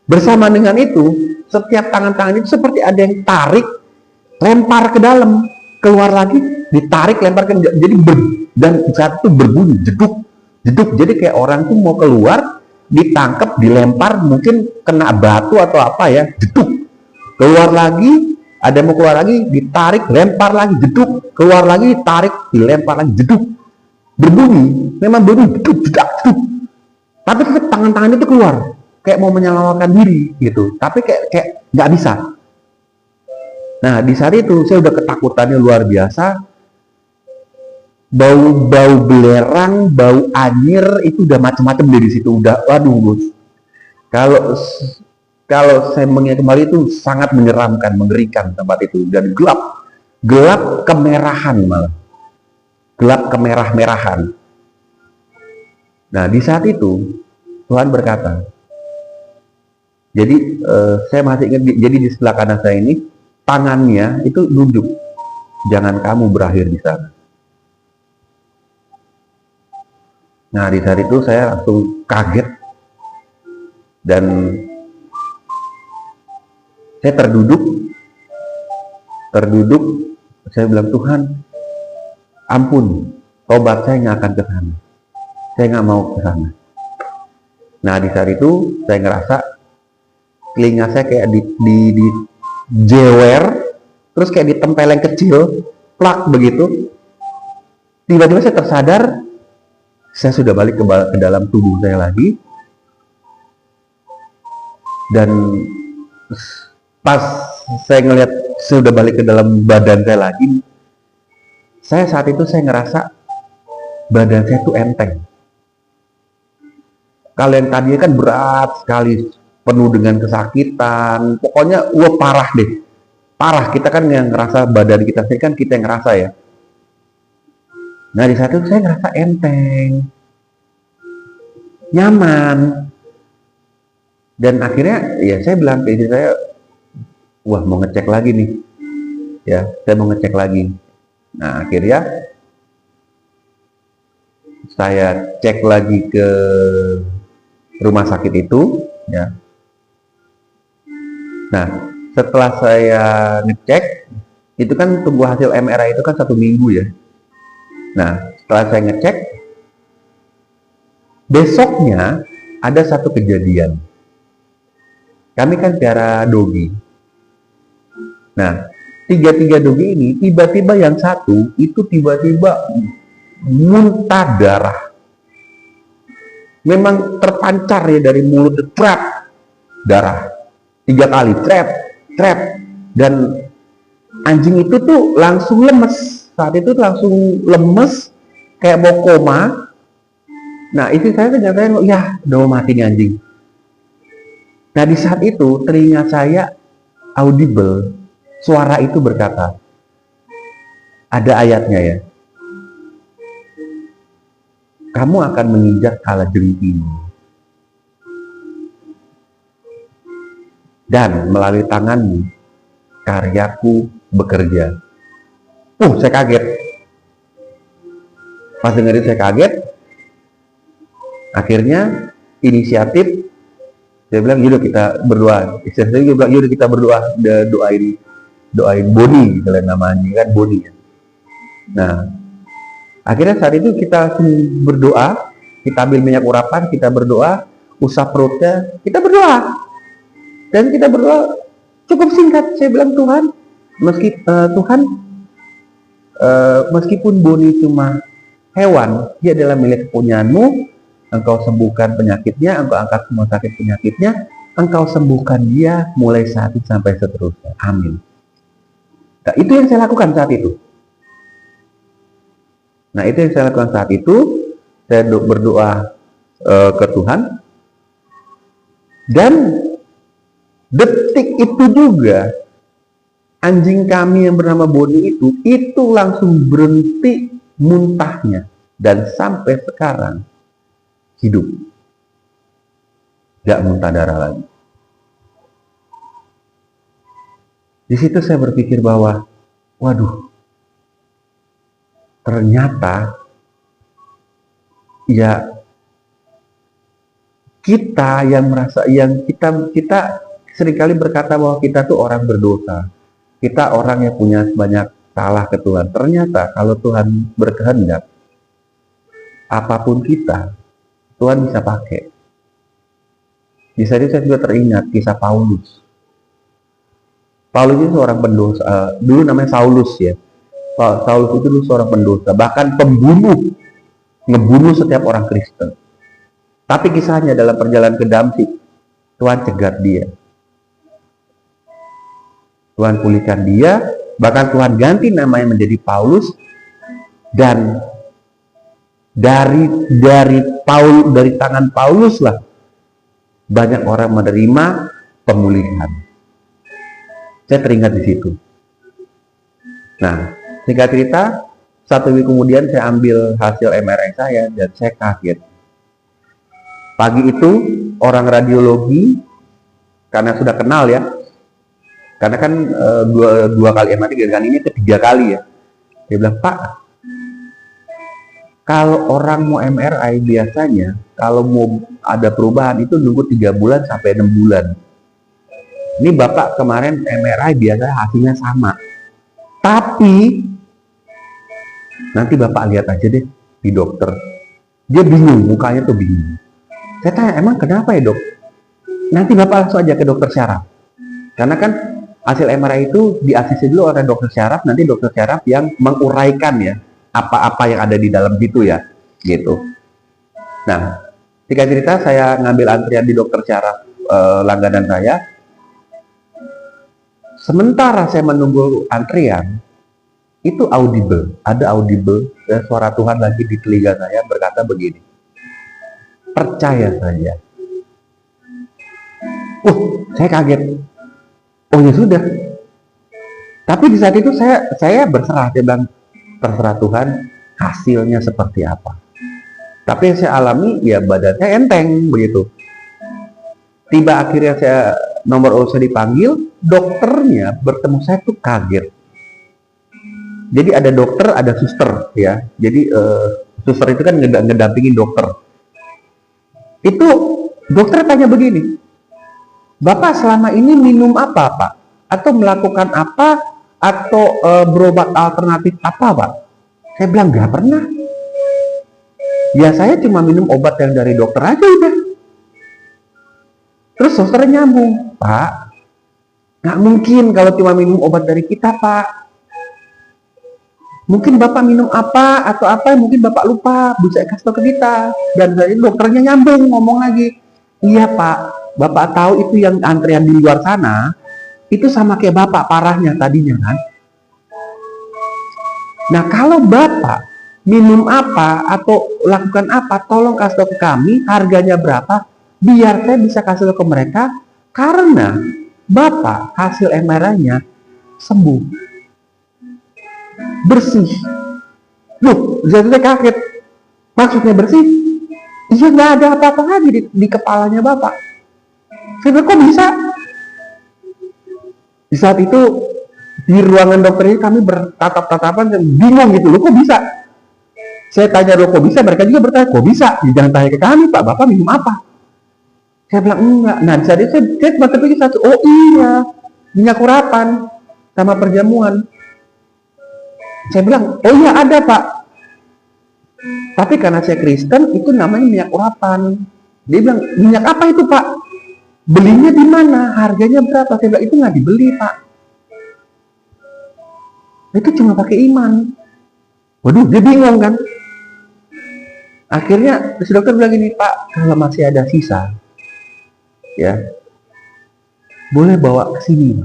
bersama dengan itu, setiap tangan-tangan itu seperti ada yang tarik, lempar ke dalam, keluar lagi, ditarik, lempar ke dalam. Jadi dan saat itu berbunyi jeduk, jeduk. Jadi kayak orang tuh mau keluar, ditangkap, dilempar, mungkin kena batu atau apa ya, jeduk. Keluar lagi, ada yang mau keluar lagi, ditarik, lempar lagi, jeduk. Keluar lagi, tarik, dilempar lagi, jeduk. Berbunyi, memang berbunyi, jeduk, jeduk, jeduk. Tapi tangan-tangan itu keluar, kayak mau menyelamatkan diri gitu. Tapi kayak nggak bisa. Nah, di saat itu saya udah ketakutannya luar biasa. Bau-bau belerang, bau anyir itu udah macam-macam di situ. Udah, waduh, Gus. Kalau saya mengingat kembali itu sangat menyeramkan, mengerikan tempat itu, dan gelap kemerahan malah, gelap kemerah-merahan. Nah, di saat itu Tuhan berkata, jadi saya masih ingat, jadi di sebelah kanan saya ini tangannya itu nunjuk, jangan kamu berakhir di sana. Nah, di saat itu saya langsung kaget dan saya terduduk. Saya bilang, Tuhan, ampun, tobat saya nggak akan ke sana. Saya nggak mau ke sana. Nah, di saat itu saya ngerasa telinga saya kayak di jewer, terus kayak ditempel yang kecil, plak begitu. Tiba-tiba saya tersadar, saya sudah balik ke dalam tubuh saya lagi. Dan pas saya ngelihat saya sudah balik ke dalam badan saya lagi, saat itu saya ngerasa badan saya tuh enteng. Kalian tadinya kan berat sekali, penuh dengan kesakitan, pokoknya parah deh, parah. Kita kan yang ngerasa badan kita sendiri, kan kita yang ngerasa ya. Nah, di saat itu saya ngerasa enteng, nyaman, dan akhirnya ya saya bilang ke istri saya, wah, mau ngecek lagi nih, ya, saya mau ngecek lagi. Nah, akhirnya saya cek lagi ke rumah sakit itu, ya. Nah, setelah saya ngecek, itu kan tunggu hasil MRI itu kan 1 minggu ya. Nah, setelah saya ngecek, besoknya ada satu kejadian. Kami kan piara dogi. Nah, 3 dogi ini tiba-tiba yang satu itu tiba-tiba muntah darah. Memang terpancar ya dari mulut, trap darah 3 kali, trap, dan anjing itu tuh langsung lemes. Saat itu langsung lemes, kayak mau koma. Nah, istri saya ternyata, ya, udah mau mati nih anjing. Nah, di saat itu telinga saya audible, suara itu berkata, ada ayatnya ya, kamu akan menginjak kalajengking, dan melalui tanganmu karyaku bekerja. Saya kaget. Pas dengerin saya kaget. Akhirnya inisiatif, saya bilang, yaudah kita berdoa. Istri saya juga bilang, yaudah kita berdoa, doain Boni, kalian namanya kan Boni ya. Nah, akhirnya saat itu kita berdoa, kita ambil minyak urapan, kita berdoa, usap perutnya, kita berdoa. Dan kita berdoa cukup singkat. Saya bilang, Tuhan, Tuhan, Meskipun Boni cuma hewan, dia adalah milik kepunyaanmu. Engkau sembuhkan penyakitnya, engkau angkat semua sakit penyakitnya, engkau sembuhkan dia mulai saat ini sampai seterusnya. Amin. Nah, itu yang saya lakukan saat itu. Saya berdoa ke Tuhan, dan detik itu juga anjing kami yang bernama Boni itu langsung berhenti muntahnya, dan sampai sekarang hidup, gak muntah darah lagi. Di situ saya berpikir bahwa, waduh, ternyata ya kita kita seringkali berkata bahwa kita tuh orang berdosa, kita orang yang punya banyak salah ke Tuhan. Ternyata kalau Tuhan berkehendak, apapun kita, Tuhan bisa pakai. Di saat itu saya juga teringat kisah Paulus. Paulus itu seorang pendosa, dulu namanya Saulus ya. Saulus itu dulu seorang pendosa, bahkan pembunuh, ngebunuh setiap orang Kristen. Tapi kisahnya dalam perjalanan ke Damsyik, Tuhan cegat dia. Tuhan pulihkan dia, bahkan Tuhan ganti namanya menjadi Paulus, dan dari tangan Paulus lah banyak orang menerima pemulihan. Saya teringat di situ. Nah, singkat cerita, 1 minggu kemudian saya ambil hasil MRI saya dan saya kaget. Pagi itu orang radiologi, karena sudah kenal ya, karena kan dua kali MRI, dan ini ketiga kali ya. Dia bilang, Pak, kalau orang mau MRI biasanya, kalau mau ada perubahan itu nunggu 3 bulan sampai 6 bulan. Ini Bapak kemarin MRI biasanya hasilnya sama. Tapi, nanti Bapak lihat aja deh di dokter. Dia bingung, mukanya tuh bingung. Saya tanya, emang kenapa ya dok? Nanti Bapak langsung aja ke dokter syaraf. Karena kan hasil MRI itu di-ACC dulu oleh dokter syaraf, nanti dokter syaraf yang menguraikan ya, apa-apa yang ada di dalam situ ya, gitu. Nah, singkat cerita saya ngambil antrian di dokter syaraf langganan saya. Sementara saya menunggu antrian, itu ada audible, dan suara Tuhan lagi di telinga saya berkata begini, percaya saja. Saya kaget. Oh ya sudah. Tapi di saat itu saya berserah, saya bilang, terserah Tuhan hasilnya seperti apa. Tapi yang saya alami ya badan saya enteng begitu. Tiba akhirnya nomor urut saya dipanggil, dokternya bertemu saya tuh kaget. Jadi ada dokter, ada suster ya. Jadi suster itu kan ngedampingin dokter. Itu dokter tanya begini, Bapak selama ini minum apa Pak? Atau melakukan apa? Atau berobat alternatif apa Pak? Saya bilang nggak pernah. Ya saya cuma minum obat yang dari dokter aja udah. Terus susternya nyambung, Pak, nggak mungkin kalau cuma minum obat dari kita Pak. Mungkin Bapak minum apa atau apa, mungkin Bapak lupa, bisa kasih tahu ke kita. Dan dari dokternya nyambung ngomong lagi, iya Pak, Bapak tahu itu yang antrian di luar sana, itu sama kayak Bapak parahnya tadinya kan. Nah kalau Bapak minum apa atau lakukan apa, tolong kasih tahu ke kami harganya berapa, biar saya bisa kasih tahu ke mereka, karena Bapak hasil MRI-nya sembuh, bersih. Loh, saya kaget. Maksudnya bersih? Iya, nggak ada apa-apa lagi di kepalanya Bapak. Saya bilang, kok bisa? Di saat itu di ruangan dokter ini kami bertatap-tatapan dan bingung gitu, loh kok bisa? Saya tanya, loh kok bisa? Mereka juga bertanya, kok bisa? Jangan tanya ke kami Pak, Bapak minum apa? Saya bilang enggak. Nah di saat itu saya cuma terpikir satu, oh iya, minyak urapan sama perjamuan. Saya bilang, oh iya ada Pak. Tapi karena saya Kristen, itu namanya minyak urapan. Dia bilang, minyak apa itu Pak? Belinya di mana? Harganya berapa? Saya bilang, itu nggak dibeli Pak. Itu cuma pakai iman. Waduh, dia bingung kan. Akhirnya si dokter bilang gini, Pak, kalau masih ada sisa, ya boleh bawa ke sini.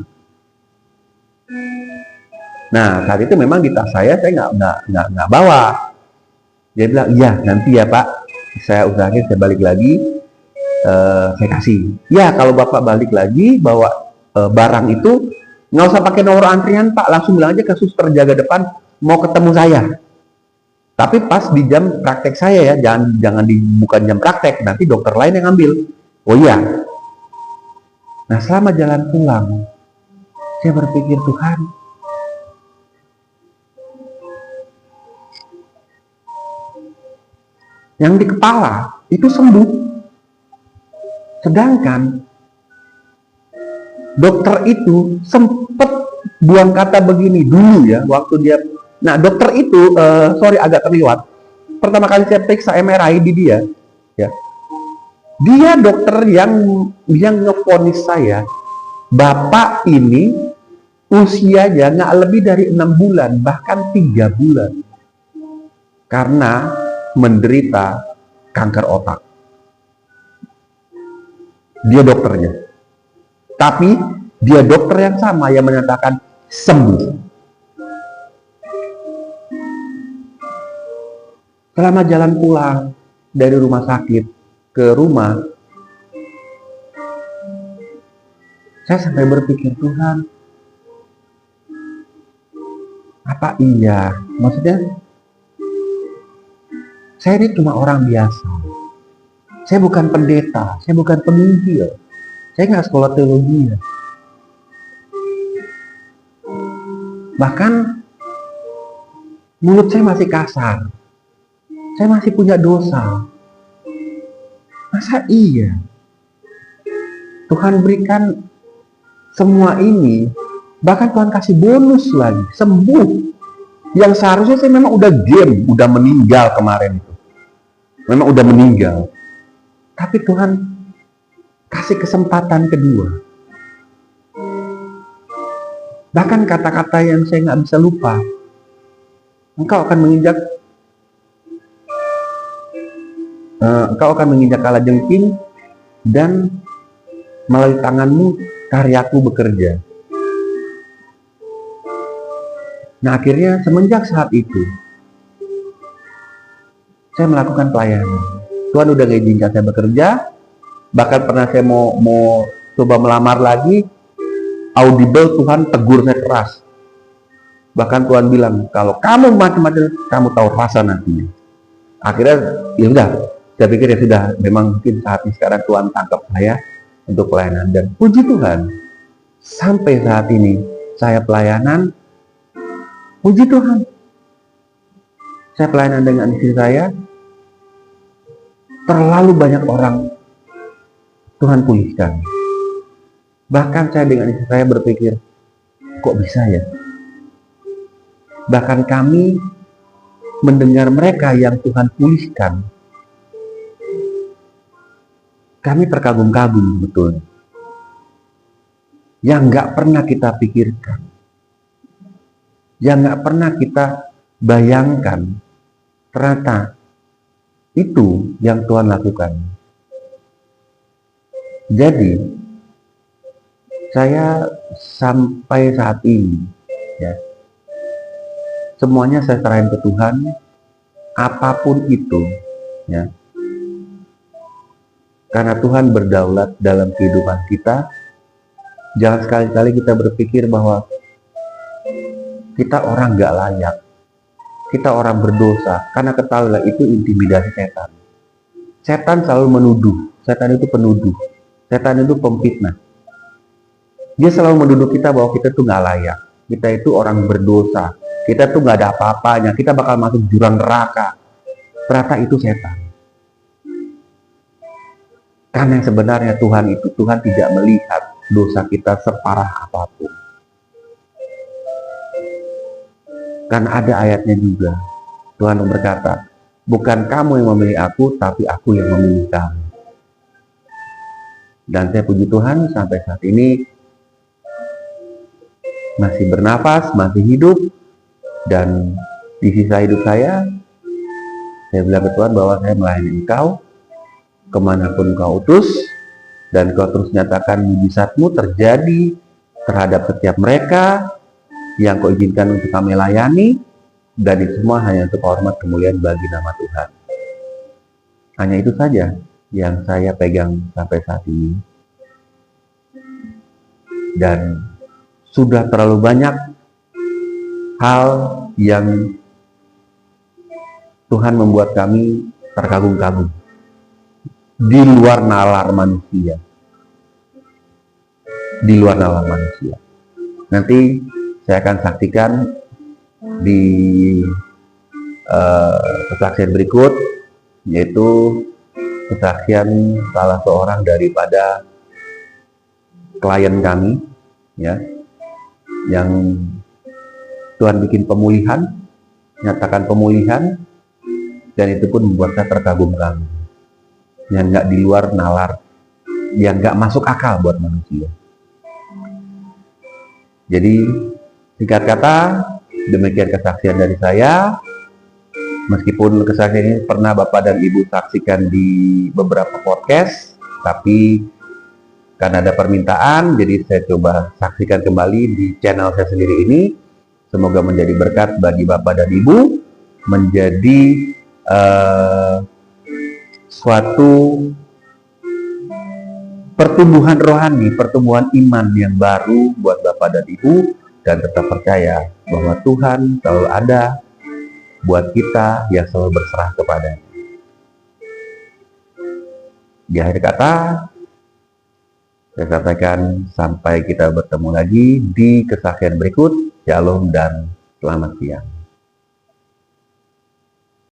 Nah, saat itu memang di tas saya nggak bawa. Dia bilang, iya nanti ya Pak, saya usahain saya balik lagi, saya kasih. Ya kalau Bapak balik lagi bawa barang itu, nggak usah pakai nomor antrian Pak, langsung bilang aja ke suster jaga depan mau ketemu saya. Tapi pas di jam praktek saya ya, jangan bukan jam praktek, nanti dokter lain yang ambil. Oh iya. Nah selama jalan pulang, saya berpikir Tuhan, yang di kepala itu sembuh, sedangkan dokter itu sempat buang kata begini dulu ya, waktu dia. Nah dokter itu, sorry agak terlewat. Pertama kali saya periksa MRI di dia, ya, dia dokter yang ngevonis saya, Bapak ini usianya nggak lebih dari 6 bulan, bahkan 3 bulan, karena menderita kanker otak. Dia dokternya. Tapi dia dokter yang sama yang menyatakan sembuh. Selama jalan pulang dari rumah sakit ke rumah, saya sampai berpikir, Tuhan, apa iya? Maksudnya, saya ini cuma orang biasa. Saya bukan pendeta, saya bukan penginjil. Saya nggak sekolah teologi ya. Bahkan mulut saya masih kasar. Saya masih punya dosa. Masa iya? Tuhan berikan semua ini, bahkan Tuhan kasih bonus lagi, sembuh. Yang seharusnya saya memang udah udah meninggal kemarin itu. Memang udah meninggal. Tapi Tuhan kasih kesempatan kedua. Bahkan kata-kata yang saya nggak bisa lupa. Engkau akan menginjak kalajengking dan melalui tanganmu karyaku bekerja. Nah akhirnya semenjak saat itu saya melakukan pelayanan. Tuhan udah ngizinkan saya bekerja. Bahkan pernah saya mau coba melamar lagi, audible Tuhan tegur saya keras. Bahkan Tuhan bilang, kalau kamu macam-macam, kamu tahu rasa nantinya. Akhirnya ya udah, saya pikir ya sudah, memang mungkin saatnya sekarang Tuhan tangkap saya untuk pelayanan. Dan puji Tuhan, sampai saat ini saya pelayanan, puji Tuhan, saya pelayanan dengan istri saya, terlalu banyak orang Tuhan pulihkan. Bahkan saya dengan istri saya berpikir, kok bisa ya? Bahkan kami mendengar mereka yang Tuhan pulihkan, kami terkagum-kagum betul. Yang nggak pernah kita pikirkan, yang nggak pernah kita bayangkan, ternyata itu yang Tuhan lakukan. Jadi saya sampai saat ini, ya, semuanya saya serahin ke Tuhan, apapun itu, ya. Karena Tuhan berdaulat dalam kehidupan kita. Jangan sekali-kali kita berpikir bahwa kita orang gak layak, kita orang berdosa. Karena ketahuilah itu intimidasi setan. Setan selalu menuduh. Setan itu penuduh. Setan itu pemfitnah. Dia selalu menuduh kita bahwa kita tuh gak layak. Kita itu orang berdosa. Kita tuh gak ada apa-apanya. Kita bakal masuk jurang neraka. Ternyata itu setan. Karena sebenarnya Tuhan tidak melihat dosa kita separah apapun. Kan ada ayatnya juga. Tuhan berkata, bukan kamu yang memilih aku, tapi aku yang memilih kamu. Dan saya puji Tuhan sampai saat ini masih bernafas, masih hidup, dan di sisa hidup saya bilang ke Tuhan bahwa saya melayani Engkau kemanapun Engkau utus, dan Engkau terus nyatakan mujizat-Mu terjadi terhadap setiap mereka yang Kau izinkan untuk kami layani, dan itu semua hanya untuk hormat kemuliaan bagi nama Tuhan. Hanya itu saja yang saya pegang sampai saat ini. Dan sudah terlalu banyak hal yang Tuhan membuat kami terkagum-kagum di luar nalar manusia. Di luar nalar manusia. Nanti saya akan saksikan di kesaksian berikut, yaitu kesaksian salah seorang daripada klien kami, ya, yang Tuhan bikin pemulihan, nyatakan pemulihan, dan itu pun membuat saya terkagum-kagum, yang nggak di luar nalar, yang nggak masuk akal buat manusia. Jadi singkat kata, demikian kesaksian dari saya. Meskipun kesaksian ini pernah Bapak dan Ibu saksikan di beberapa podcast, tapi karena ada permintaan, jadi saya coba saksikan kembali di channel saya sendiri ini. Semoga menjadi berkat bagi Bapak dan Ibu, menjadi suatu pertumbuhan rohani, pertumbuhan iman yang baru buat Bapak dan Ibu, dan tetap percaya bahwa Tuhan selalu ada buat kita yang selalu berserah kepadanya. Di akhir kata, saya sampaikan sampai kita bertemu lagi di kesaksian berikut. Shalom dan selamat siang.